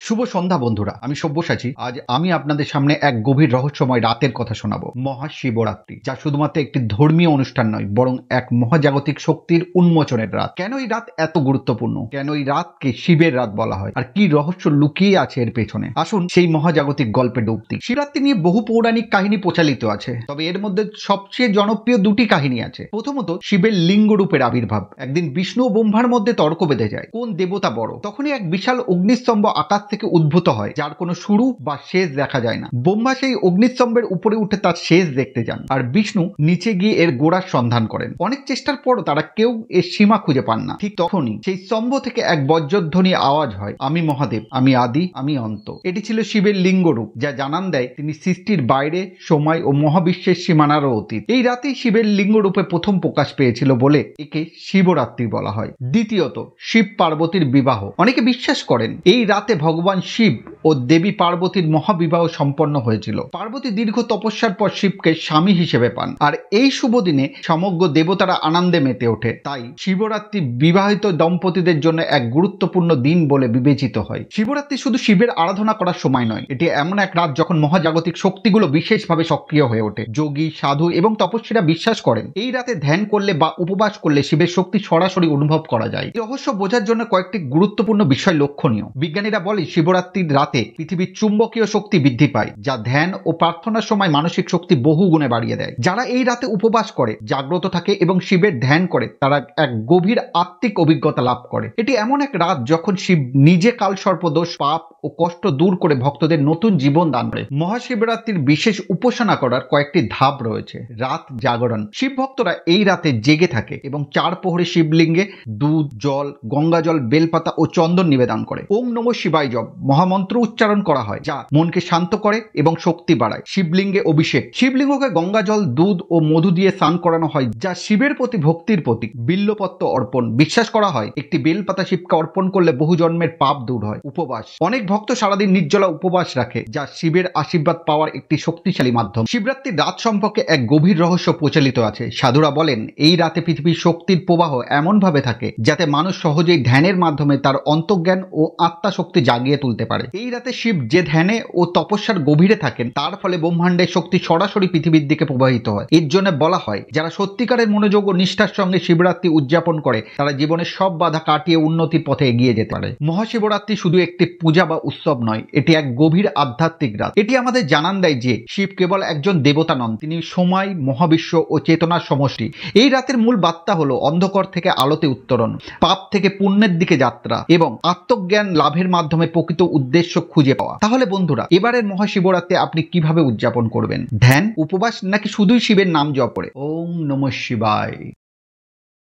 শুভ সন্ধ্যা বন্ধুরা, আমি সব্যসাচী। আজ আমি আপনাদের সামনে এক গভীর রহস্যময় রাতের কথা শোনাবো, মহাশিবরাত্রি, যা শুধুমাত্র একটি ধর্মীয় অনুষ্ঠান নয়, বরং এক মহাজাগতিক শক্তির উন্মোচনের রাত। কেন এই রাত এত গুরুত্বপূর্ণ? কেন এই রাতকে শিবের রাত বলা হয়? আর কি রহস্য লুকিয়ে আছে এর পেছনে? আসুন সেই মহাজাগতিক গল্পে ডুব দিই। শিবরাত্রি নিয়ে বহু পৌরাণিক কাহিনী প্রচালিত আছে, তবে এর মধ্যে সবচেয়ে জনপ্রিয় দুটি কাহিনী আছে। প্রথমত, শিবের লিঙ্গ রূপের আবির্ভাব। একদিন বিষ্ণু ও ব্রহ্মার মধ্যে তর্ক বেঁধে যায়, কোন দেবতা বড়। তখনই এক বিশাল অগ্নিস্তম্ভ আকাশ থেকে উদ্ভূত হয়, যার কোনো শুরু বা শেষ দেখা যায় না। ব্রহ্মা সেই অগ্নিস্তম্ভের উপরে উঠে তার শেষ দেখতে যান, আর বিষ্ণু নিচে গিয়ে এর গোড়ার সন্ধান করেন। অনেক চেষ্টার পরও তারা কেউ এর সীমা খুঁজে পান না। ঠিক তখনই সেই স্তম্ভ থেকে এক বজ্রধ্বনি আওয়াজ হয়, আমি মহাদেব, আমি আদি, আমি অন্ত। এটি ছিল শিবের লিঙ্গ রূপ, যা জানান দেয় তিনি সৃষ্টির বাইরে, সময় ও মহাবিশ্বের সীমানারও অতীত। এই রাতেই শিবের লিঙ্গ রূপে প্রথম প্রকাশ পেয়েছিল বলে একে শিবরাত্রি বলা হয়। দ্বিতীয়ত, শিব পার্বতীর বিবাহ। অনেকে বিশ্বাস করেন এই রাতে ভগবান শিব ও দেবী পার্বতীর মহাবিবাহ সম্পন্ন হয়েছিল। পার্বতী দীর্ঘ তপস্যার পর শিবকে স্বামী হিসেবে পান, আর এই শুভ দিনে সমগ্র দেবতারা আনন্দে মেতে ওঠে। তাই শিবরাত্রি বিবাহিত দম্পতিদের জন্য এক গুরুত্বপূর্ণ দিন বলে বিবেচিত হয়। শিবরাত্রি শুধু শিবের আরাধনা করার সময় নয়, এটি এমন এক রাত যখন মহাজাগতিক শক্তিগুলো বিশেষভাবে সক্রিয় হয়ে ওঠে। যোগী, সাধু এবং তপস্বীরা বিশ্বাস করেন এই রাতে ধ্যান করলে বা উপবাস করলে শিবের শক্তি সরাসরি অনুভব করা যায়। এই রহস্য বোঝার জন্য কয়েকটি গুরুত্বপূর্ণ বিষয় লক্ষণীয়। বিজ্ঞানীরা বলে শিবরাত্রির রাতে পৃথিবীর চুম্বকীয় শক্তি বৃদ্ধি পায়, যা ধ্যান ও প্রার্থনার সময় মানসিক শক্তি বহু গুণে বাড়িয়ে দেয়। যারা এই রাতে উপবাস করে, জাগ্রত থাকে এবং শিবের ধ্যান করে, তারা এক গভীর আত্মিক অভিজ্ঞতা লাভ করে। এটি এমন এক রাত যখন শিব নিজে কালসর্প দোষ, পাপ ও কষ্ট দূর করে ভক্তদের নতুন জীবন দান করে। মহাশিবরাত্রির বিশেষ উপাসনা করার কয়েকটি ধাপ রয়েছে। রাত জাগরণ। শিব ভক্তরা এই রাতে জেগে থাকে এবং 4 প্রহরে শিবলিঙ্গে দুধ, জল, গঙ্গা জল, বেলপাতা ও চন্দন নিবেদন করে। ওম নমঃ শিবায় জপ মহামন্ত্র উচ্চারণ করা হয়, যা মনকে শান্ত করে এবং শক্তি বাড়ায়। শিবলিঙ্গে অভিষেক। শিবলিঙ্গকে গঙ্গা জল, দুধ ও মধু দিয়ে স্নান করানো হয়, যা শিবের প্রতি ভক্তির প্রতীক। বিল্লপত্র অর্পণ। বিশ্বাস করা হয় একটি বেলপাতা শিবকে অর্পণ করলে বহু জন্মের পাপ দূর হয়। উপবাস। অনেক ভক্ত সারাদিন নির্জলা উপবাস রাখে, যা শিবের আশীর্বাদ পাওয়ার একটি শক্তিশালী মাধ্যম। শিবরাত্রির রাত সম্পর্কে এক গভীর রহস্য প্রচলিত আছে। সাধুরা বলেন এই রাতে পৃথিবীর শক্তির প্রবাহ এমনভাবে থাকে যাতে মানুষ সহজেই ধ্যানের মাধ্যমে তার অন্তর্জ্ঞান ও আত্মা শক্তি জাগিয়ে তুলতে পারে। এই রাতে শিব যে ধ্যানে ও তপস্যার গভীরে থাকেন, তার ফলে ব্রহ্মাণ্ডের শক্তি সরাসরি পৃথিবীর দিকে প্রবাহিত হয়। এর জন্য বলা হয় যারা সত্যিকারের মনোযোগ ও নিষ্ঠার সঙ্গে শিবরাত্রি উদযাপন করে, তারা জীবনের সব বাধা কাটিয়ে উন্নতির পথে এগিয়ে যেতে পারে। মহাশিবরাত্রি শুধু একটি পূজা বা উৎসব নয়, এটি এক গভীর আধ্যাত্মিক রাত। এটি আমাদের জানান দেয় যে শিব কেবল একজন দেবতা নন, তিনি সময়, মহাবিশ্ব ও চেতনার সমষ্টি। এই রাতের মূল বার্তা হলো অন্ধকার থেকে আলোতে উত্তরণ, পাপ থেকে পুণ্যের দিকে যাত্রা এবং আত্মজ্ঞান লাভের মাধ্যমে প্রকৃত উদ্দেশ্য খুঁজে পাওয়া। তাহলে বন্ধুরা, এবারের মহাশিবরাত্রি আপনি কিভাবে উদযাপন করবেন? ধ্যান, উপবাস, নাকি শুধুই শিবের নাম জপ করে? ওম নমঃ শিবায়।